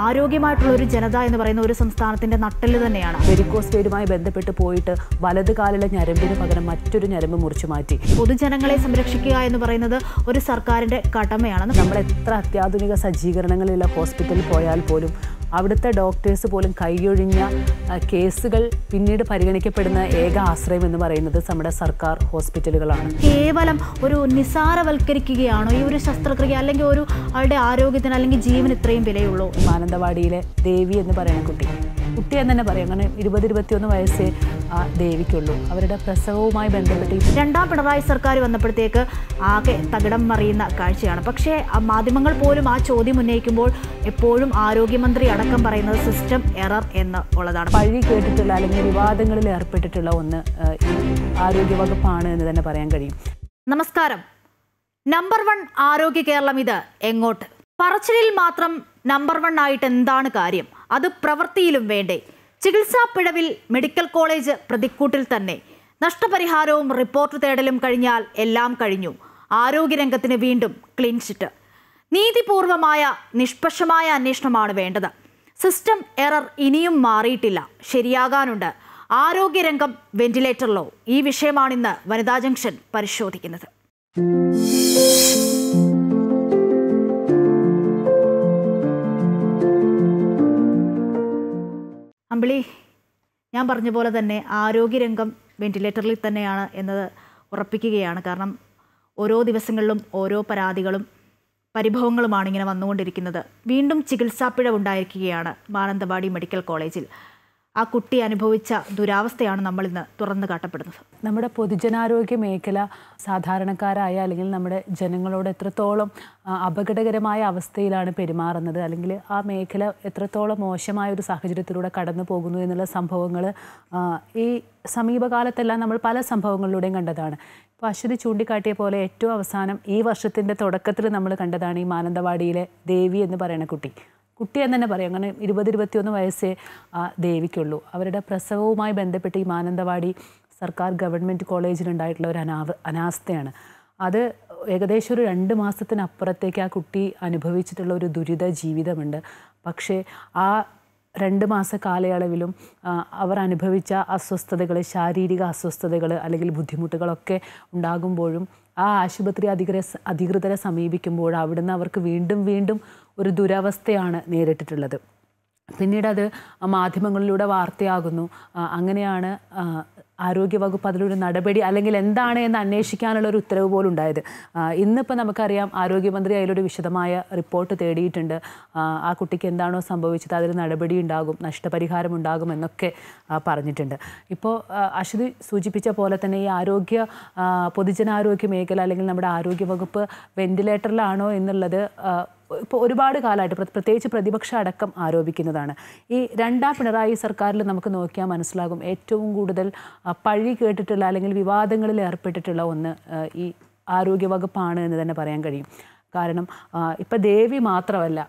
ആരോഗ്യമായിട്ടുള്ള ഒരു ജനത എന്ന് പറയുന്ന ഒരു സംസ്ഥാനത്തിന്റെ നട്ടെല്ല് തന്നെയാണ്. വെരിക്കോസ് വെയിനുമായി ബന്ധപ്പെട്ട് പോയിട്ട് വലത് കാലിലെ ഞരമ്പിന് പകരം മറ്റൊരു ഞരമ്പ് മുറിച്ചു മാറ്റി. പൊതുജനങ്ങളെ സംരക്ഷിക്കുക എന്ന് പറയുന്നത് ഒരു സർക്കാരിന്റെ കടമയാണ്. നമ്മൾ എത്ര അത്യാധുനിക സജ്ജീകരണങ്ങളുള്ള ഹോസ്പിറ്റലിൽ പോയാൽ പോലും അവിടുത്തെ ഡോക്ടേഴ്സ് പോലും കൈയൊഴിഞ്ഞ കേസുകൾ പിന്നീട് പരിഗണിക്കപ്പെടുന്ന ഏക ആശ്രയം എന്ന് പറയുന്നത് നമ്മുടെ സർക്കാർ ഹോസ്പിറ്റലുകളാണ്. കേവലം ഒരു നിസാരവൽക്കരിക്കുകയാണോ ഈ ഒരു ശസ്ത്രക്രിയ, അല്ലെങ്കിൽ ഒരു ആളുടെ ആരോഗ്യത്തിന് അല്ലെങ്കിൽ ജീവന് ഇത്രയും വിലയുള്ളൂ? മാനന്തവാടിയിലെ ദേവി എന്ന് പറയുന്ന കുട്ടി എന്ന് തന്നെ പറയാം. അങ്ങനെ 20-21 വയസ്സേ ദേവിക്കുള്ളൂ. അവരുടെ പ്രസവവുമായി ബന്ധപ്പെട്ട് രണ്ടാം പിണറായി സർക്കാർ വന്നപ്പോഴത്തേക്ക് ആകെ തകിടം മറിയുന്ന കാഴ്ചയാണ്. പക്ഷേ മാധ്യമങ്ങൾ പോലും ആ ചോദ്യം ഉന്നയിക്കുമ്പോൾ എപ്പോഴും ആരോഗ്യമന്ത്രി അടക്കം പറയുന്നത് സിസ്റ്റം എറർ എന്ന് ഉള്ളതാണ്. പഴി കേട്ടിട്ടുള്ള അല്ലെങ്കിൽ വിവാദങ്ങളിൽ ഏർപ്പെട്ടിട്ടുള്ള ഒന്ന് ഈ ആരോഗ്യവകുപ്പാണ് എന്ന് തന്നെ പറയാൻ കഴിയും. നമസ്കാരം. നമ്പർ 1 ആരോഗ്യ കേരളം ഇത് എങ്ങോട്ട്? പറച്ചിലിൽ മാത്രം നമ്പർ 1 ആയിട്ട് എന്താണ് കാര്യം? അത് പ്രവൃത്തിയിലും വേണ്ടേ? ചികിത്സാ പിഴവിൽ മെഡിക്കൽ കോളേജ് പ്രതിക്കൂട്ടിൽ തന്നെ. നഷ്ടപരിഹാരവും റിപ്പോർട്ട് തേടലും കഴിഞ്ഞാൽ എല്ലാം കഴിഞ്ഞു. ആരോഗ്യരംഗത്തിന് വീണ്ടും ക്ലീൻ ചിറ്റ്. നീതിപൂർവമായ നിഷ്പക്ഷമായ അന്വേഷണമാണ് വേണ്ടത്. സിസ്റ്റം എറർ ഇനിയും മാറിയിട്ടില്ല, ശരിയാകാനുണ്ട്. ആരോഗ്യരംഗം വെന്റിലേറ്ററിലോ? ഈ വിഷയമാണിന്ന് വനിതാ ജംഗ്ഷൻ പരിശോധിക്കുന്നത്. അമ്പിളി, ഞാൻ പറഞ്ഞ പോലെ തന്നെ ആരോഗ്യരംഗം വെന്റിലേറ്ററിൽ തന്നെയാണ് എന്നത് ഉറപ്പിക്കുകയാണ്. കാരണം ഓരോ ദിവസങ്ങളിലും ഓരോ പരാതികളും പരിഭവങ്ങളുമാണ് ഇങ്ങനെ വന്നുകൊണ്ടിരിക്കുന്നത്. വീണ്ടും ചികിത്സാ പിഴവുണ്ടായിരിക്കുകയാണ് മാനന്തവാടി മെഡിക്കൽ കോളേജിൽ. ആ കുട്ടി അനുഭവിച്ച ദുരാവസ്ഥയാണ് നമ്മളിന്ന് തുറന്നു കാട്ടപ്പെടുന്നത്. നമ്മുടെ പൊതുജനാരോഗ്യ മേഖല സാധാരണക്കാരായ അല്ലെങ്കിൽ നമ്മുടെ ജനങ്ങളോട് എത്രത്തോളം അപകടകരമായ അവസ്ഥയിലാണ് പെരുമാറുന്നത്, അല്ലെങ്കിൽ ആ മേഖല എത്രത്തോളം മോശമായ ഒരു സാഹചര്യത്തിലൂടെ കടന്നു പോകുന്നു എന്നുള്ള സംഭവങ്ങൾ ഈ സമീപകാലത്തെല്ലാം നമ്മൾ പല സംഭവങ്ങളിലൂടെയും കണ്ടതാണ്. ഇപ്പോൾ അശ്വതി ചൂണ്ടിക്കാട്ടിയ പോലെ ഏറ്റവും അവസാനം ഈ വർഷത്തിൻ്റെ തുടക്കത്തിൽ നമ്മൾ കണ്ടതാണ് ഈ മാനന്തവാടിയിലെ ദേവി എന്ന് പറയുന്ന കുട്ടി എന്ന് തന്നെ പറയാം. അങ്ങനെ 20-21 വയസ്സേ ദേവിക്കുള്ളൂ. അവരുടെ പ്രസവവുമായി ബന്ധപ്പെട്ട് ഈ മാനന്തവാടി സർക്കാർ ഗവൺമെൻറ് കോളേജിലുണ്ടായിട്ടുള്ള ഒരു അനാസ്ഥയാണ്. അത് ഏകദേശം ഒരു 2 മാസത്തിനപ്പുറത്തേക്ക് ആ കുട്ടി അനുഭവിച്ചിട്ടുള്ള ഒരു ദുരിത ജീവിതമുണ്ട്. പക്ഷേ ആ 2 മാസ കാലയളവിലും അവർ അനുഭവിച്ച അസ്വസ്ഥതകൾ, ശാരീരിക അസ്വസ്ഥതകൾ അല്ലെങ്കിൽ ബുദ്ധിമുട്ടുകളൊക്കെ ഉണ്ടാകുമ്പോഴും ആ ആശുപത്രി അധികൃതരെ സമീപിക്കുമ്പോൾ അവിടുന്ന് അവർക്ക് വീണ്ടും ഒരു ദുരവസ്ഥയാണ് നേരിട്ടിട്ടുള്ളത്. പിന്നീട് അത് മാധ്യമങ്ങളിലൂടെ വാർത്തയാകുന്നു. അങ്ങനെയാണ് ആരോഗ്യവകുപ്പ് അതിലൊരു നടപടി അല്ലെങ്കിൽ എന്താണ് എന്ന് അന്വേഷിക്കാനുള്ള ഒരു ഉത്തരവ് പോലും ഉണ്ടായത്. ഇന്നിപ്പോൾ നമുക്കറിയാം ആരോഗ്യമന്ത്രി അതിലൊരു വിശദമായ റിപ്പോർട്ട് തേടിയിട്ടുണ്ട്. ആ കുട്ടിക്ക് എന്താണോ സംഭവിച്ചത് അതിൽ നടപടി ഉണ്ടാകും, നഷ്ടപരിഹാരം ഉണ്ടാകും എന്നൊക്കെ പറഞ്ഞിട്ടുണ്ട്. ഇപ്പോൾ അശ്വതി സൂചിപ്പിച്ച പോലെ തന്നെ ഈ പൊതുജനാരോഗ്യ മേഖല അല്ലെങ്കിൽ നമ്മുടെ ആരോഗ്യവകുപ്പ് വെന്റിലേറ്ററിലാണോ എന്നുള്ളത് ഇപ്പോൾ ഒരുപാട് കാലമായിട്ട് പ്രത്യേകിച്ച് പ്രതിപക്ഷം അടക്കം ആരോപിക്കുന്നതാണ്. ഈ രണ്ടാം പിണറായി സർക്കാരിൽ നമുക്ക് നോക്കിയാൽ മനസ്സിലാകും ഏറ്റവും കൂടുതൽ പഴി കേട്ടിട്ടുള്ള അല്ലെങ്കിൽ വിവാദങ്ങളിൽ ഏർപ്പെട്ടിട്ടുള്ള ഒന്ന് ഈ ആരോഗ്യവകുപ്പാണ് എന്ന് തന്നെ പറയാൻ കഴിയും. കാരണം ഇപ്പം ദേവി മാത്രമല്ല,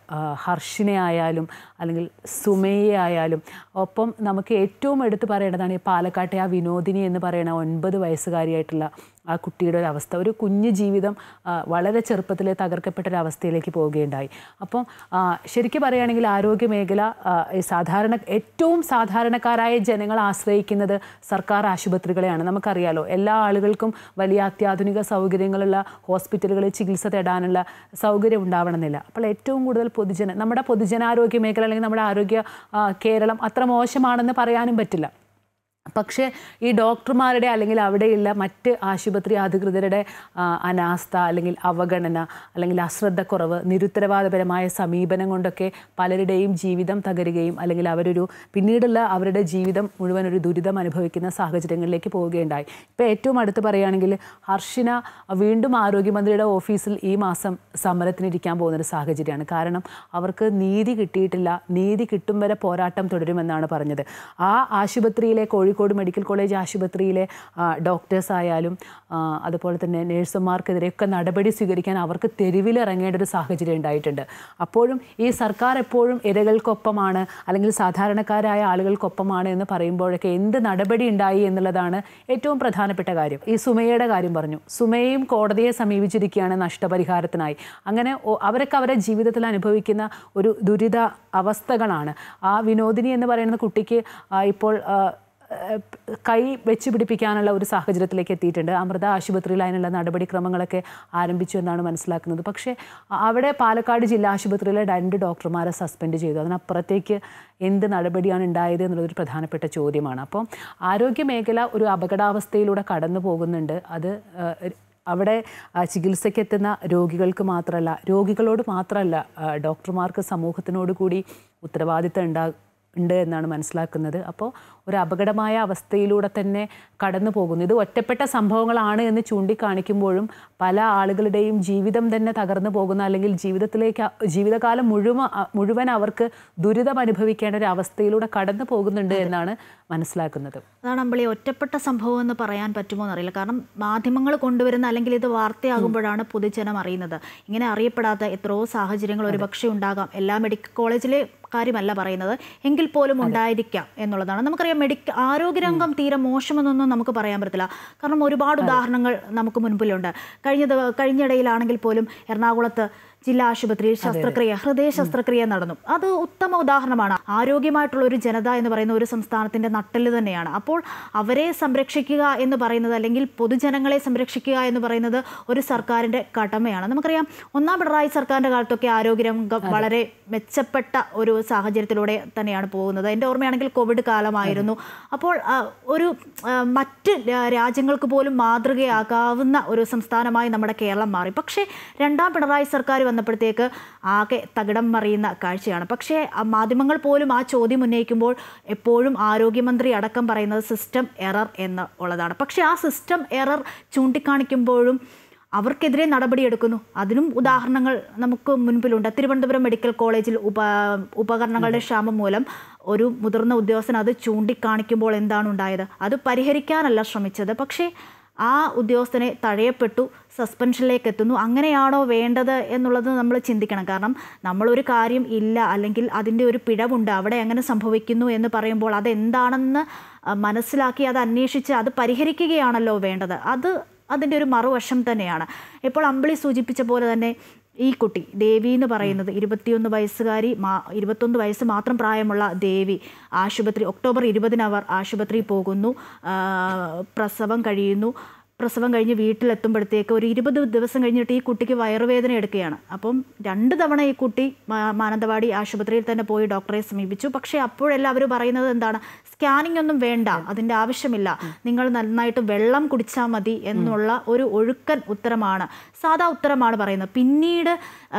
ഹർഷിനെ ആയാലും അല്ലെങ്കിൽ സുമയെ ആയാലും, ഒപ്പം നമുക്ക് ഏറ്റവും എടുത്ത് പറയേണ്ടതാണ് ഈ പാലക്കാട്ടെ ആ വിനോദിനി എന്ന് പറയുന്ന 9 വയസ്സുകാരിയായിട്ടുള്ള ആ കുട്ടിയുടെ ഒരു അവസ്ഥ. ഒരു കുഞ്ഞു ജീവിതം വളരെ ചെറുപ്പത്തിൽ തകർക്കപ്പെട്ടൊരവസ്ഥയിലേക്ക് പോവുകയുണ്ടായി. അപ്പം ശരിക്കും പറയുകയാണെങ്കിൽ ആരോഗ്യ മേഖല ഏറ്റവും സാധാരണക്കാരായ ജനങ്ങൾ ആശ്രയിക്കുന്നത് സർക്കാർ ആശുപത്രികളെയാണ്. നമുക്കറിയാലോ, എല്ലാ ആളുകൾക്കും വലിയ അത്യാധുനിക സൗകര്യങ്ങളുള്ള ഹോസ്പിറ്റലുകളിൽ ചികിത്സ തേടാനുള്ള സൗകര്യം ഉണ്ടാവണമെന്നില്ല. അപ്പോൾ ഏറ്റവും കൂടുതൽ നമ്മുടെ പൊതുജനാരോഗ്യ മേഖല അല്ലെങ്കിൽ നമ്മുടെ ആരോഗ്യ കേരളം അത്ര മോശമാണെന്ന് പറയാനും പറ്റില്ല. പക്ഷേ ഈ ഡോക്ടർമാരുടെ അല്ലെങ്കിൽ അവിടെയുള്ള മറ്റ് ആശുപത്രി അധികൃതരുടെ അനാസ്ഥ അല്ലെങ്കിൽ അവഗണന അല്ലെങ്കിൽ അശ്രദ്ധക്കുറവ്, നിരുത്തരവാദപരമായ സമീപനം കൊണ്ടൊക്കെ പലരുടെയും ജീവിതം തകരുകയും അല്ലെങ്കിൽ പിന്നീടുള്ള അവരുടെ ജീവിതം മുഴുവൻ ഒരു ദുരിതം അനുഭവിക്കുന്ന സാഹചര്യങ്ങളിലേക്ക് പോവുകയുണ്ടായി. ഇപ്പോൾ ഏറ്റവും അടുത്ത് പറയുകയാണെങ്കിൽ ഹർഷിന വീണ്ടും ആരോഗ്യമന്ത്രിയുടെ ഓഫീസിൽ ഈ മാസം സമരത്തിനിരിക്കാൻ പോകുന്നൊരു സാഹചര്യമാണ്. കാരണം അവർക്ക് നീതി കിട്ടിയിട്ടില്ല, നീതി കിട്ടും വരെ പോരാട്ടം തുടരുമെന്നാണ് പറഞ്ഞത്. ആ ആശുപത്രിയിലെ കോഴിക്കോട് മെഡിക്കൽ കോളേജ് ആശുപത്രിയിലെ ഡോക്ടേഴ്സ് ആയാലും അതുപോലെ തന്നെ നഴ്സുമാർക്കെതിരെയൊക്കെ നടപടി സ്വീകരിക്കാൻ അവർക്ക് തെരുവിലിറങ്ങേണ്ട ഒരു സാഹചര്യം ഉണ്ടായിട്ടുണ്ട്. അപ്പോഴും ഈ സർക്കാർ എപ്പോഴും ഇരകൾക്കൊപ്പമാണ് അല്ലെങ്കിൽ സാധാരണക്കാരായ ആളുകൾക്കൊപ്പമാണ് എന്ന് പറയുമ്പോഴൊക്കെ എന്ത് നടപടി ഉണ്ടായി എന്നുള്ളതാണ് ഏറ്റവും പ്രധാനപ്പെട്ട കാര്യം. ഈ സുമയ്യയുടെ കാര്യം പറഞ്ഞു. സുമയ്യയും കോടതിയെ സമീപിച്ചിരിക്കുകയാണ് നഷ്ടപരിഹാരത്തിനായി. അങ്ങനെ അവരൊക്കെ അവരുടെ ജീവിതത്തിൽ അനുഭവിക്കുന്ന ഒരു ദുരിത അവസ്ഥകളാണ്. ആ വിനോദിനി എന്ന് പറയുന്ന കുട്ടിക്ക് ഇപ്പോൾ കൈ വെച്ച് പിടിപ്പിക്കാനുള്ള ഒരു സാഹചര്യത്തിലേക്ക് എത്തിയിട്ടുണ്ട്. അമൃത ആശുപത്രിയിൽ അതിനുള്ള നടപടിക്രമങ്ങളൊക്കെ ആരംഭിച്ചു എന്നാണ് മനസ്സിലാക്കുന്നത്. പക്ഷേ അവിടെ പാലക്കാട് ജില്ലാ ആശുപത്രിയിലെ 2 ഡോക്ടർമാരെ സസ്പെൻഡ് ചെയ്തു. അതിനപ്പുറത്തേക്ക് എന്ത് നടപടിയാണ് ഉണ്ടായത് എന്നുള്ളതൊരു പ്രധാനപ്പെട്ട ചോദ്യമാണ്. അപ്പോൾ ആരോഗ്യ മേഖല ഒരു അപകടാവസ്ഥയിലൂടെ കടന്നു പോകുന്നുണ്ട്. അത് അവിടെ ചികിത്സയ്ക്കെത്തുന്ന രോഗികൾക്ക് മാത്രമല്ല, രോഗികളോട് മാത്രമല്ല, ഡോക്ടർമാർക്ക് സമൂഹത്തിനോട് കൂടി ഉത്തരവാദിത്തം ഉണ്ട് എന്നാണ് മനസ്സിലാക്കുന്നത്. അപ്പോൾ ഒരു അപകടമായ അവസ്ഥയിലൂടെ തന്നെ കടന്നു പോകുന്നു. ഇത് ഒറ്റപ്പെട്ട സംഭവങ്ങളാണ് എന്ന് ചൂണ്ടിക്കാണിക്കുമ്പോഴും പല ആളുകളുടെയും ജീവിതം തന്നെ തകർന്നു പോകുന്ന, അല്ലെങ്കിൽ ജീവിതകാലം മുഴുവൻ അവർക്ക് ദുരിതം അനുഭവിക്കേണ്ട ഒരു അവസ്ഥയിലൂടെ കടന്നു പോകുന്നുണ്ട് എന്നാണ് മനസ്സിലാക്കുന്നത്. അതാണ് നമ്മളീ ഒറ്റപ്പെട്ട സംഭവം എന്ന് പറയാൻ പറ്റുമോ എന്നറിയില്ല. കാരണം മാധ്യമങ്ങൾ കൊണ്ടുവരുന്ന, അല്ലെങ്കിൽ ഇത് വാർത്തയാകുമ്പോഴാണ് പൊതുജനം അറിയുന്നത്. ഇങ്ങനെ അറിയപ്പെടാത്ത എത്രയോ സാഹചര്യങ്ങൾ ഒരുപക്ഷെ ഉണ്ടാകാം. എല്ലാ മെഡിക്കൽ കോളേജിലെ കാര്യമല്ല പറയുന്നത്, എങ്കിൽ പോലും ഉണ്ടായിരിക്കാം എന്നുള്ളതാണ്. നമുക്കറിയാം ആരോഗ്യരംഗം തീരെ മോശമെന്നൊന്നും നമുക്ക് പറയാൻ പറ്റത്തില്ല. കാരണം ഒരുപാട് ഉദാഹരണങ്ങൾ നമുക്ക് മുൻപിലുണ്ട്. കഴിഞ്ഞിടയിലാണെങ്കിൽ പോലും എറണാകുളത്ത് ജില്ലാ ആശുപത്രിയിൽ ഹൃദയ ശസ്ത്രക്രിയ നടന്നു. അത് ഉത്തമ ഉദാഹരണമാണ്. ആരോഗ്യമായിട്ടുള്ള ഒരു ജനത എന്ന് പറയുന്ന ഒരു സംസ്ഥാനത്തിന്റെ നട്ടെല്ല് തന്നെയാണ്. അപ്പോൾ അവരെ സംരക്ഷിക്കുക എന്ന് പറയുന്നത്, അല്ലെങ്കിൽ പൊതുജനങ്ങളെ സംരക്ഷിക്കുക എന്ന് പറയുന്നത് ഒരു സർക്കാരിന്റെ കടമയാണ്. നമുക്കറിയാം 1ാം പിണറായി സർക്കാരിന്റെ കാലത്തൊക്കെ ആരോഗ്യരംഗം വളരെ മെച്ചപ്പെട്ട ഒരു സാഹചര്യത്തിലൂടെ തന്നെയാണ് പോകുന്നത്. എൻ്റെ ഓർമ്മയാണെങ്കിൽ കോവിഡ് കാലമായിരുന്നു. അപ്പോൾ ഒരു മറ്റ് രാജ്യങ്ങൾക്ക് പോലും മാതൃകയാകാവുന്ന ഒരു സംസ്ഥാനമായി നമ്മുടെ കേരളം മാറി. പക്ഷേ 2ാം പിണറായി സർക്കാർ വന്നപ്പോഴത്തേക്ക് ആകെ തകിടം മറിയുന്ന കാഴ്ചയാണ്. പക്ഷേ മാധ്യമങ്ങൾ പോലും ആ ചോദ്യം ഉന്നയിക്കുമ്പോൾ എപ്പോഴും ആരോഗ്യമന്ത്രി അടക്കം പറയുന്നത് സിസ്റ്റം എറർ എന്നുള്ളതാണ്. പക്ഷേ ആ സിസ്റ്റം എറർ ചൂണ്ടിക്കാണിക്കുമ്പോഴും അവർക്കെതിരെ നടപടിയെടുക്കുന്നു. അതിനും ഉദാഹരണങ്ങൾ നമുക്ക് മുൻപിലുണ്ട്. തിരുവനന്തപുരം മെഡിക്കൽ കോളേജിൽ ഉപകരണങ്ങളുടെ ക്ഷാമം മൂലം ഒരു മുതിർന്ന ഉദ്യോഗസ്ഥൻ അത് ചൂണ്ടിക്കാണിക്കുമ്പോൾ എന്താണ് ഉണ്ടായത്? അത് പരിഹരിക്കാനല്ല ശ്രമിച്ചത്, പക്ഷേ ആ ഉദ്യോഗസ്ഥനെ തഴയപ്പെട്ടു, സസ്പെൻഷനിലേക്ക് എത്തുന്നു. അങ്ങനെയാണോ വേണ്ടത് എന്നുള്ളത് നമ്മൾ ചിന്തിക്കണം. കാരണം നമ്മളൊരു കാര്യം ഇല്ല, അല്ലെങ്കിൽ അതിൻ്റെ ഒരു പിഴവുണ്ട്, അവിടെ എങ്ങനെ സംഭവിക്കുന്നു എന്ന് പറയുമ്പോൾ അതെന്താണെന്ന് മനസ്സിലാക്കി അത് അന്വേഷിച്ച് അത് പരിഹരിക്കുകയാണല്ലോ വേണ്ടത്. അതിൻ്റെ ഒരു മറുവശം തന്നെയാണ്. ഇപ്പോൾ അമ്പിളി സൂചിപ്പിച്ച പോലെ തന്നെ ഈ കുട്ടി ദേവി എന്ന് പറയുന്നത് 21 വയസ്സുകാരി, 21 വയസ്സ് മാത്രം പ്രായമുള്ള ദേവി ഒക്ടോബർ 20 അവർ ആശുപത്രിയിൽ പോകുന്നു. പ്രസവം കഴിഞ്ഞ് വീട്ടിലെത്തുമ്പോഴത്തേക്ക് ഒരു 20 ദിവസം കഴിഞ്ഞിട്ട് ഈ കുട്ടിക്ക് വയറുവേദന എടുക്കുകയാണ്. അപ്പം 2 തവണ ഈ കുട്ടി മാനന്തവാടി ആശുപത്രിയിൽ തന്നെ പോയി ഡോക്ടറെ സമീപിച്ചു. പക്ഷേ അപ്പോഴെല്ലാം അവർ പറയുന്നത് എന്താണ്? സ്കാനിങ് ഒന്നും വേണ്ട, അതിൻ്റെ ആവശ്യമില്ല, നിങ്ങൾ നന്നായിട്ട് വെള്ളം കുടിച്ചാൽ മതി എന്നുള്ള ഒരു ഒഴുക്കൻ ഉത്തരമാണ്, സാധാ ഉത്തരമാണ് പറയുന്നത്. പിന്നീട്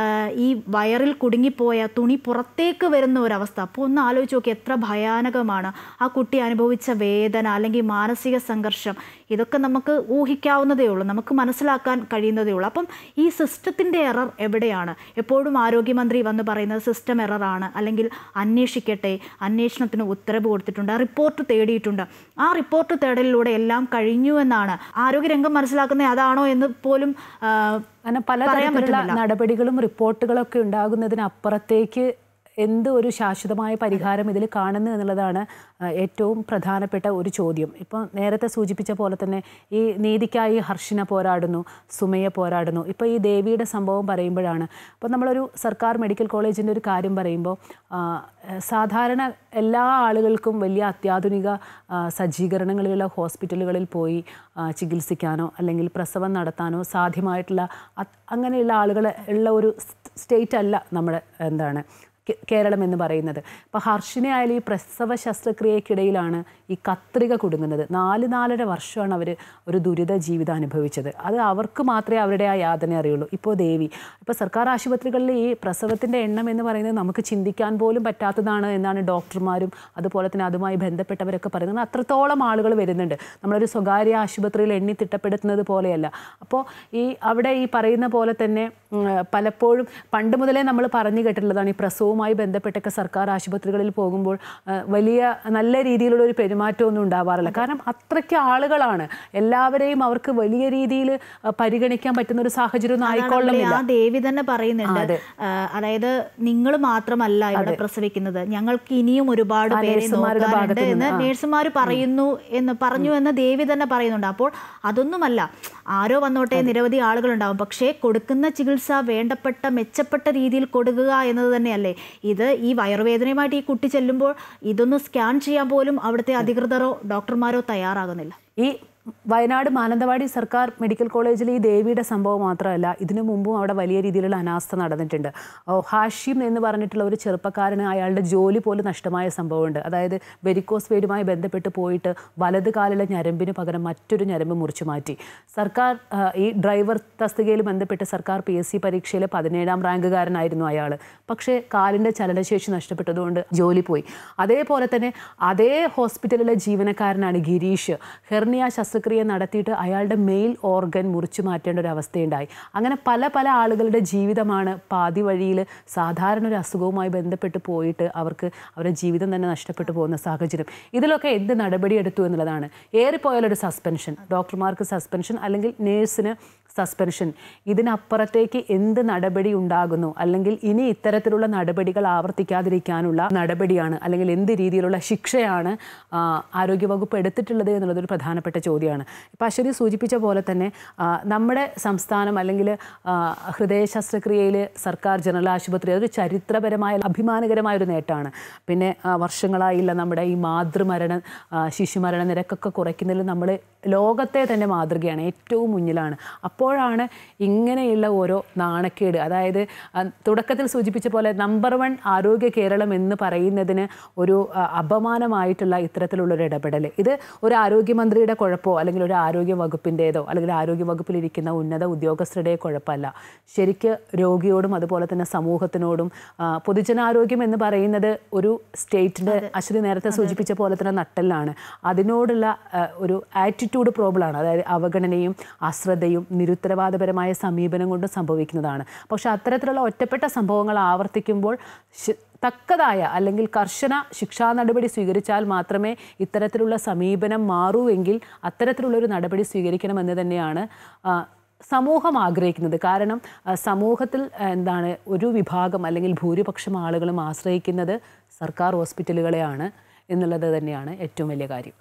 ഈ വയറിൽ കുടുങ്ങിപ്പോയ തുണി പുറത്തേക്ക് വരുന്ന ഒരവസ്ഥ. അപ്പോൾ ഒന്ന് ആലോചിച്ച് നോക്കി, എത്ര ഭയാനകമാണ് ആ കുട്ടി അനുഭവിച്ച വേദന, അല്ലെങ്കിൽ മാനസിക സംഘർഷം. ഇതൊക്കെ നമുക്ക് ഊഹിക്കാവുന്നതേ ഉള്ളൂ, നമുക്ക് മനസ്സിലാക്കാൻ കഴിയുന്നതേ ഉള്ളൂ. അപ്പം ഈ സിസ്റ്റത്തിൻ്റെ എറർ എവിടെയാണ്? എപ്പോഴും ആരോഗ്യമന്ത്രി വന്ന് പറയുന്നത് സിസ്റ്റം എററാണ്, അല്ലെങ്കിൽ അന്വേഷിക്കട്ടെ, അന്വേഷണത്തിന് ഉത്തരവ് കൊടുത്തിട്ടുണ്ട്, റിപ്പോർട്ട് തേടിയിട്ടുണ്ട്. ആ റിപ്പോർട്ട് തേടലിലൂടെ എല്ലാം കഴിഞ്ഞു എന്നാണ് ആരോഗ്യരംഗം മനസ്സിലാക്കുന്നത്. അതാണോ എന്ന് പോലും അങ്ങനെ പലതരത്തിലുള്ള നടപടികളും റിപ്പോർട്ടുകളൊക്കെ ഉണ്ടാകുന്നതിനപ്പുറത്തേക്ക് എന്ത് ഒരു ശാശ്വതമായ പരിഹാരം ഇതിൽ കാണുന്നു എന്നുള്ളതാണ് ഏറ്റവും പ്രധാനപ്പെട്ട ഒരു ചോദ്യം. ഇപ്പോൾ നേരത്തെ സൂചിപ്പിച്ച പോലെ തന്നെ ഈ നീതിക്കായി ഹർഷിന പോരാടുന്നു, സുമയ്യ പോരാടുന്നു. ഇപ്പോൾ ഈ ദേവിയുടെ സംഭവം പറയുമ്പോഴാണ്, ഇപ്പോൾ നമ്മളൊരു സർക്കാർ മെഡിക്കൽ കോളേജിൻ്റെ ഒരു കാര്യം പറയുമ്പോൾ സാധാരണ എല്ലാ ആളുകൾക്കും വലിയ അത്യാധുനിക സജ്ജീകരണങ്ങളിലുള്ള ഹോസ്പിറ്റലുകളിൽ പോയി ചികിത്സിക്കാനോ അല്ലെങ്കിൽ പ്രസവം നടത്താനോ സാധ്യമായിട്ടുള്ള അങ്ങനെയുള്ള ആളുകൾ ഉള്ള ഒരു സ്റ്റേറ്റ് അല്ല നമ്മുടെ കേരളം എന്ന് പറയുന്നത്. ഇപ്പോൾ ഹർഷിനെ ആയാലും ഈ പ്രസവ ശസ്ത്രക്രിയക്കിടയിലാണ് ഈ കത്രിക കുടുങ്ങുന്നത്. 4-4.5 വർഷമാണ് അവർ ഒരു ദുരിത ജീവിതം അനുഭവിച്ചത്. അത് അവർക്ക് മാത്രമേ അവരുടെ ആ യാതന അറിയുള്ളൂ. ഇപ്പോൾ ദേവി, ഇപ്പോൾ സർക്കാർ ആശുപത്രികളിൽ ഈ പ്രസവത്തിൻ്റെ എണ്ണം എന്ന് പറയുന്നത് നമുക്ക് ചിന്തിക്കാൻ പോലും പറ്റാത്തതാണ് എന്നാണ് ഡോക്ടർമാരും അതുപോലെ തന്നെ അതുമായി ബന്ധപ്പെട്ടവരൊക്കെ പറയുന്നത്. അത്രത്തോളം ആളുകൾ വരുന്നുണ്ട്. നമ്മളൊരു സ്വകാര്യ ആശുപത്രിയിൽ എണ്ണി തിട്ടപ്പെടുത്തുന്നത് പോലെയല്ല. അപ്പോൾ അവിടെ ഈ പറയുന്ന പോലെ തന്നെ പലപ്പോഴും പണ്ട് മുതലേ നമ്മൾ പറഞ്ഞു കേട്ടിട്ടുള്ളതാണ്, ഈ പ്രസവവും അസുഖവുമായി ബന്ധപ്പെട്ടൊക്കെ സർക്കാർ ആശുപത്രികളിൽ പോകുമ്പോൾ വലിയ നല്ല രീതിയിലുള്ള ഒരു പെരുമാറ്റമൊന്നും ഉണ്ടാവാറില്ല. കാരണം അത്രയ്ക്ക് ആളുകളാണ്, എല്ലാവരെയും അവർക്ക് വലിയ രീതിയിൽ പരിഗണിക്കാൻ പറ്റുന്ന ഒരു സാഹചര്യം ഒന്നും ആയിക്കൊള്ളുന്നില്ല. ദേവി തന്നെ പറയുന്നുണ്ട്, അതായത് നിങ്ങൾ മാത്രമല്ല ഇവിടെ പ്രസവിക്കുന്നത്, ഞങ്ങൾക്ക് ഇനിയും ഒരുപാട് പേരെ നോക്കാനുണ്ട് എന്ന് നേഴ്സുമാർ പറഞ്ഞു എന്ന് ദേവി തന്നെ പറയുന്നുണ്ട്. അപ്പോൾ അതൊന്നുമല്ല, ആരോ വന്നോട്ടെ, നിരവധി ആളുകളുണ്ടാവും, പക്ഷേ കൊടുക്കുന്ന ചികിത്സ വേണ്ടപ്പെട്ട മെച്ചപ്പെട്ട രീതിയിൽ കൊടുക്കുക എന്നത് തന്നെയല്ലേ ഇത്. ഈ വയറുവേദനയുമായിട്ട് ഈ കുട്ടി ചെല്ലുമ്പോൾ ഇതൊന്ന് സ്കാൻ ചെയ്യാൻ പോലും അവിടുത്തെ അധികൃതരോ ഡോക്ടർമാരോ തയ്യാറാകുന്നില്ല. ഈ വയനാട് മാനന്തവാടി സർക്കാർ മെഡിക്കൽ കോളേജിൽ ഈ ദേവിയുടെ സംഭവം മാത്രമല്ല, ഇതിനു മുമ്പും അവിടെ വലിയ രീതിയിലുള്ള അനാസ്ഥ നടന്നിട്ടുണ്ട്. ഹാഷിം എന്ന് പറഞ്ഞിട്ടുള്ള ഒരു ചെറുപ്പക്കാരന് അയാളുടെ ജോലി പോലും നഷ്ടമായ സംഭവമുണ്ട്. അതായത് വെരിക്കോസ് വെയിനുമായി ബന്ധപ്പെട്ട് പോയിട്ട് വലത് കാലിലെ ഞരമ്പിന് പകരം മറ്റൊരു ഞരമ്പ് മുറിച്ചു മാറ്റി. സർക്കാർ ഈ ഡ്രൈവർ തസ്തികയിൽ ബന്ധപ്പെട്ട് സർക്കാർ PSC പരീക്ഷയിലെ 17ാം റാങ്കുകാരനായിരുന്നു അയാൾ. പക്ഷേ കാലിൻ്റെ ചലനശേഷി നഷ്ടപ്പെട്ടതുകൊണ്ട് ജോലി പോയി. അതേപോലെ തന്നെ അതേ ഹോസ്പിറ്റലിലെ ജീവനക്കാരനാണ് ഗിരീഷ്. ഹെർണിയ ശസ്ത്രക്രിയ നടത്തിയിട്ട് അയാളുടെ മെയിൽ ഓർഗൻ മുറിച്ചു മാറ്റേണ്ട ഒരു അവസ്ഥയുണ്ടായി. അങ്ങനെ പല ആളുകളുടെ ജീവിതമാണ് പാതി വഴിയിൽ സാധാരണ ഒരു അസുഖവുമായി ബന്ധപ്പെട്ട് പോയിട്ട് അവരുടെ ജീവിതം തന്നെ നഷ്ടപ്പെട്ടു പോകുന്ന സാഹചര്യം. ഇതിലൊക്കെ എന്ത് നടപടി എടുത്തു എന്നുള്ളതാണ്. ഏറിപ്പോയാലൊരു സസ്പെൻഷൻ, ഡോക്ടർമാർക്ക് സസ്പെൻഷൻ അല്ലെങ്കിൽ നേഴ്സിന് സസ്പെൻഷൻ, ഇതിനപ്പുറത്തേക്ക് എന്ത് നടപടി ഉണ്ടാകുന്നു, അല്ലെങ്കിൽ ഇനി ഇത്തരത്തിലുള്ള നടപടികൾ ആവർത്തിക്കാതിരിക്കാനുള്ള നടപടിയാണ് അല്ലെങ്കിൽ എന്ത് രീതിയിലുള്ള ശിക്ഷയാണ് ആരോഗ്യവകുപ്പ് എടുത്തിട്ടുള്ളത് എന്നുള്ളതൊരു പ്രധാനപ്പെട്ട ചോദ്യമാണ്. ഇപ്പോൾ അശ്വതി സൂചിപ്പിച്ച പോലെ തന്നെ നമ്മുടെ സംസ്ഥാനം അല്ലെങ്കിൽ ഹൃദയ ശസ്ത്രക്രിയയിൽ സർക്കാർ ജനറൽ ആശുപത്രി അതൊരു ചരിത്രപരമായ അഭിമാനകരമായ ഒരു നേട്ടമാണ്. പിന്നെ വർഷങ്ങളായില്ല നമ്മുടെ ഈ മാതൃമരണ ശിശുമരണ നിരക്കൊക്കെ കുറയ്ക്കുന്നതിൽ നമ്മൾ ലോകത്തെ തന്നെ മാതൃകയാണ്, ഏറ്റവും മുന്നിലാണ്. അപ്പോഴാണ് ഇങ്ങനെയുള്ള ഓരോ നാണക്കേട്, അതായത് തുടക്കത്തിൽ സൂചിപ്പിച്ച പോലെ നമ്പർ 1 ആരോഗ്യ കേരളം എന്ന് പറയുന്നതിന് ഒരു അപമാനമായിട്ടുള്ള ഇത്തരത്തിലുള്ളൊരു ഇടപെടൽ. ഇത് ഒരു ആരോഗ്യമന്ത്രിയുടെ കുഴപ്പമോ അല്ലെങ്കിൽ ഒരു ആരോഗ്യ വകുപ്പിൻ്റേതോ അല്ലെങ്കിൽ ആരോഗ്യ വകുപ്പിലിരിക്കുന്ന ഉന്നത ഉദ്യോഗസ്ഥരുടെ കുഴപ്പമല്ല. ശരിക്ക് രോഗിയോടും അതുപോലെ തന്നെ സമൂഹത്തിനോടും പൊതുജനാരോഗ്യം എന്ന് പറയുന്നത് ഒരു സ്റ്റേറ്റിൻ്റെ അശ്വതി നേരത്തെ സൂചിപ്പിച്ച പോലെ തന്നെ നട്ടെല്ലാണ്. അതിനോടുള്ള ഒരു ആറ്റിറ്റ്യൂഡ് പ്രോബ്ലമാണ്. അതായത് അവഗണനയും അശ്രദ്ധയും നിരുത്തരവാദപരമായ സമീപനം കൊണ്ട് സംഭവിക്കുന്നതാണ്. പക്ഷെ അത്തരത്തിലുള്ള ഒറ്റപ്പെട്ട സംഭവങ്ങൾ ആവർത്തിക്കുമ്പോൾ തക്കതായ അല്ലെങ്കിൽ കർശന ശിക്ഷാ നടപടി സ്വീകരിച്ചാൽ മാത്രമേ ഇത്തരത്തിലുള്ള സമീപനം മാറൂവെങ്കിൽ അത്തരത്തിലുള്ളൊരു നടപടി സ്വീകരിക്കണമെന്ന് തന്നെയാണ് സമൂഹം ആഗ്രഹിക്കുന്നത്. കാരണം സമൂഹത്തിൽ ഒരു വിഭാഗം അല്ലെങ്കിൽ ഭൂരിപക്ഷം ആളുകളും ആശ്രയിക്കുന്നത് സർക്കാർ ഹോസ്പിറ്റലുകളെയാണ് എന്നുള്ളത് തന്നെയാണ് ഏറ്റവും വലിയ കാര്യം.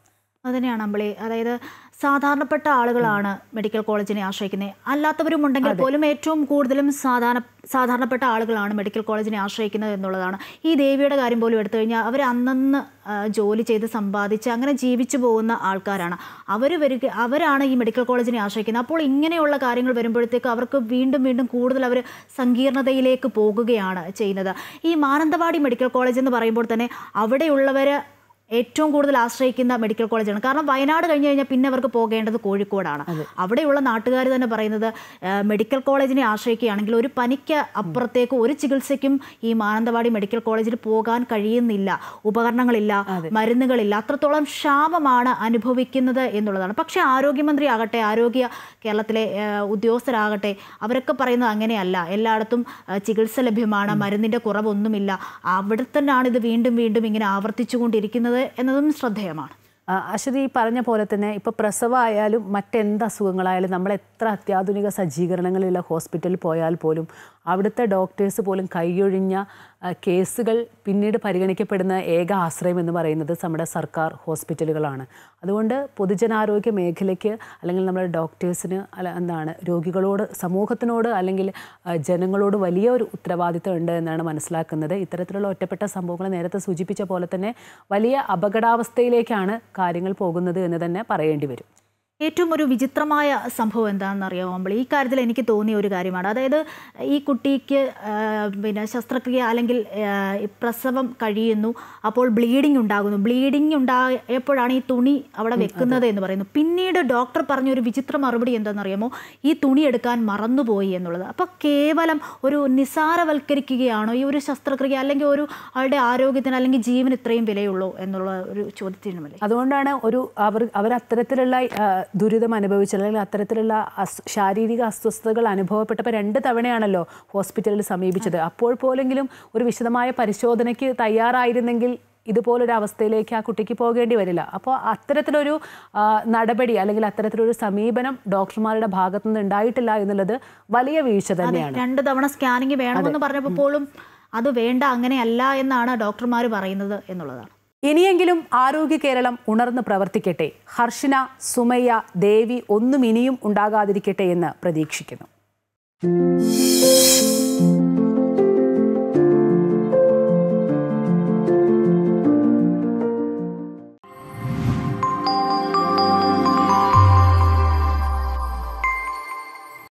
അതുതന്നെയാണ് അമ്പിളി, അതായത് സാധാരണപ്പെട്ട ആളുകളാണ് മെഡിക്കൽ കോളേജിനെ ആശ്രയിക്കുന്നത്. അല്ലാത്തവരും ഉണ്ടെങ്കിൽ പോലും ഏറ്റവും കൂടുതലും സാധാരണപ്പെട്ട ആളുകളാണ് മെഡിക്കൽ കോളേജിനെ ആശ്രയിക്കുന്നത് എന്നുള്ളതാണ്. ഈ ദേവിയുടെ കാര്യം പോലും എടുത്തു കഴിഞ്ഞാൽ അവർ അന്നന്ന് ജോലി ചെയ്ത് സമ്പാദിച്ച് അങ്ങനെ ജീവിച്ചു പോകുന്ന ആൾക്കാരാണ്. അവരാണ് ഈ മെഡിക്കൽ കോളേജിനെ ആശ്രയിക്കുന്നത്. അപ്പോൾ ഇങ്ങനെയുള്ള കാര്യങ്ങൾ വരുമ്പോഴത്തേക്ക് അവർക്ക് വീണ്ടും കൂടുതൽ അവർ സങ്കീർണതയിലേക്ക് പോകുകയാണ് ചെയ്യുന്നത്. ഈ മാനന്തവാടി മെഡിക്കൽ കോളേജ് എന്ന് പറയുമ്പോൾ തന്നെ അവിടെയുള്ളവർ ഏറ്റവും കൂടുതൽ ആശ്രയിക്കുന്ന മെഡിക്കൽ കോളേജാണ്. കാരണം വയനാട് കഴിഞ്ഞ് കഴിഞ്ഞാൽ പിന്നെ അവർക്ക് പോകേണ്ടത് കോഴിക്കോടാണ്. അവിടെയുള്ള നാട്ടുകാർ തന്നെ പറയുന്നത് മെഡിക്കൽ കോളേജിനെ ആശ്രയിക്കുകയാണെങ്കിൽ ഒരു പനിക്ക് അപ്പുറത്തേക്ക് ഒരു ചികിത്സയ്ക്കും ഈ മാനന്തവാടി മെഡിക്കൽ കോളേജിൽ പോകാൻ കഴിയുന്നില്ല. ഉപകരണങ്ങളില്ല, മരുന്നുകളില്ല, അത്രത്തോളം ക്ഷാമമാണ് അനുഭവിക്കുന്നത് എന്നുള്ളതാണ്. പക്ഷേ ആരോഗ്യമന്ത്രി ആകട്ടെ, കേരളത്തിലെ ഉദ്യോഗസ്ഥരാകട്ടെ, അവരൊക്കെ പറയുന്നത് അങ്ങനെയല്ല. എല്ലായിടത്തും ചികിത്സ ലഭ്യമാണ്, മരുന്നിൻ്റെ കുറവൊന്നുമില്ല. അവിടെ തന്നെയാണ് ഇത് വീണ്ടും ഇങ്ങനെ ആവർത്തിച്ചുകൊണ്ടിരിക്കുന്നത് എന്നതും ശ്രദ്ധേയമാണ്. അശ്വതി പറഞ്ഞ പോലെ തന്നെ ഇപ്പോൾ പ്രസവമായാലും മറ്റെന്ത് അസുഖങ്ങളായാലും നമ്മൾ എത്ര അത്യാധുനിക സജ്ജീകരണങ്ങളുള്ള ഹോസ്പിറ്റലിൽ പോയാൽ പോലും അവിടുത്തെ ഡോക്ടേഴ്സ് പോലും കൈയൊഴിഞ്ഞ കേസുകൾ പിന്നീട് പരിഗണിക്കപ്പെടുന്ന ഏക ആശ്രയം എന്ന് പറയുന്നത് നമ്മുടെ സർക്കാർ ഹോസ്പിറ്റലുകളാണ്. അതുകൊണ്ട് പൊതുജനാരോഗ്യ മേഖലയ്ക്ക് അല്ലെങ്കിൽ നമ്മുടെ ഡോക്ടേഴ്സിന് രോഗികളോട്, സമൂഹത്തിനോട് അല്ലെങ്കിൽ ജനങ്ങളോട് വലിയ ഒരു ഉത്തരവാദിത്തം ഉണ്ട് എന്നാണ് മനസ്സിലാക്കുന്നത്. ഇത്തരത്തിലുള്ള ഒറ്റപ്പെട്ട സംഭവങ്ങൾ നേരത്തെ സൂചിപ്പിച്ച പോലെ തന്നെ വലിയ അപകടാവസ്ഥയിലേക്കാണ് കാര്യങ്ങൾ പോകുന്നത് എന്ന് തന്നെ പറയേണ്ടി വരും. ഏറ്റവും ഒരു വിചിത്രമായ സംഭവം എന്താണെന്ന് അറിയാമോ അമ്പിളി? ഈ കാര്യത്തിൽ എനിക്ക് തോന്നിയ ഒരു കാര്യമാണ്. അതായത് ഈ കുട്ടിക്ക് ശസ്ത്രക്രിയ അല്ലെങ്കിൽ പ്രസവം കഴിയുന്നു, അപ്പോൾ ബ്ലീഡിങ് ഉണ്ടാകുന്നു. ബ്ലീഡിങ് ഉണ്ടായപ്പോഴാണ് ഈ തുണി അവിടെ വെക്കുന്നത് എന്ന് പറയുന്നു. പിന്നീട് ഡോക്ടർ പറഞ്ഞൊരു വിചിത്ര മറുപടി എന്താണെന്നറിയാമോ? ഈ തുണി എടുക്കാൻ മറന്നുപോയി എന്നുള്ളത്. അപ്പോൾ കേവലം ഒരു നിസാരവൽക്കരിക്കുകയാണോ ഈ ഒരു ശസ്ത്രക്രിയ, അല്ലെങ്കിൽ ഒരു ആളുടെ ആരോഗ്യത്തിന് അല്ലെങ്കിൽ ജീവന് ഇത്രയും വിലയുള്ളൂ എന്നുള്ള ഒരു ചോദ്യത്തിനുമല്ലേ? അതുകൊണ്ടാണ് അവർ അത്തരത്തിലുള്ള ദുരിതം അനുഭവിച്ച അല്ലെങ്കിൽ അത്തരത്തിലുള്ള ശാരീരിക അസ്വസ്ഥതകൾ അനുഭവപ്പെട്ടപ്പോൾ 2 തവണയാണല്ലോ ഹോസ്പിറ്റലിൽ സമീപിച്ചത്. അപ്പോൾ പോലെങ്കിലും ഒരു വിശദമായ പരിശോധനയ്ക്ക് തയ്യാറായിരുന്നെങ്കിൽ ഇതുപോലൊരു അവസ്ഥയിലേക്ക് ആ കുട്ടിക്ക് പോകേണ്ടി വരില്ല. അപ്പോൾ അത്തരത്തിലൊരു നടപടി അല്ലെങ്കിൽ അത്തരത്തിലൊരു സമീപനം ഡോക്ടർമാരുടെ ഭാഗത്തു നിന്ന് ഉണ്ടായിട്ടില്ല എന്നുള്ളത് വലിയ വീഴ്ച തന്നെയാണ്. 2 തവണ സ്കാനിങ് വേണമെന്ന് പറഞ്ഞപ്പോൾ പോലും അത് വേണ്ട, അങ്ങനെയല്ല എന്നാണ് ഡോക്ടർമാർ പറയുന്നത് എന്നുള്ളതാണ്. ഇനിയെങ്കിലും ആരോഗ്യ കേരളം ഉണർന്ന് പ്രവർത്തിക്കട്ടെ. ഹർഷിന, സുമയ്യ, ദേവി ഒന്നും ഇനിയും ഉണ്ടാകാതിരിക്കട്ടെ എന്ന് പ്രതീക്ഷിക്കുന്നു.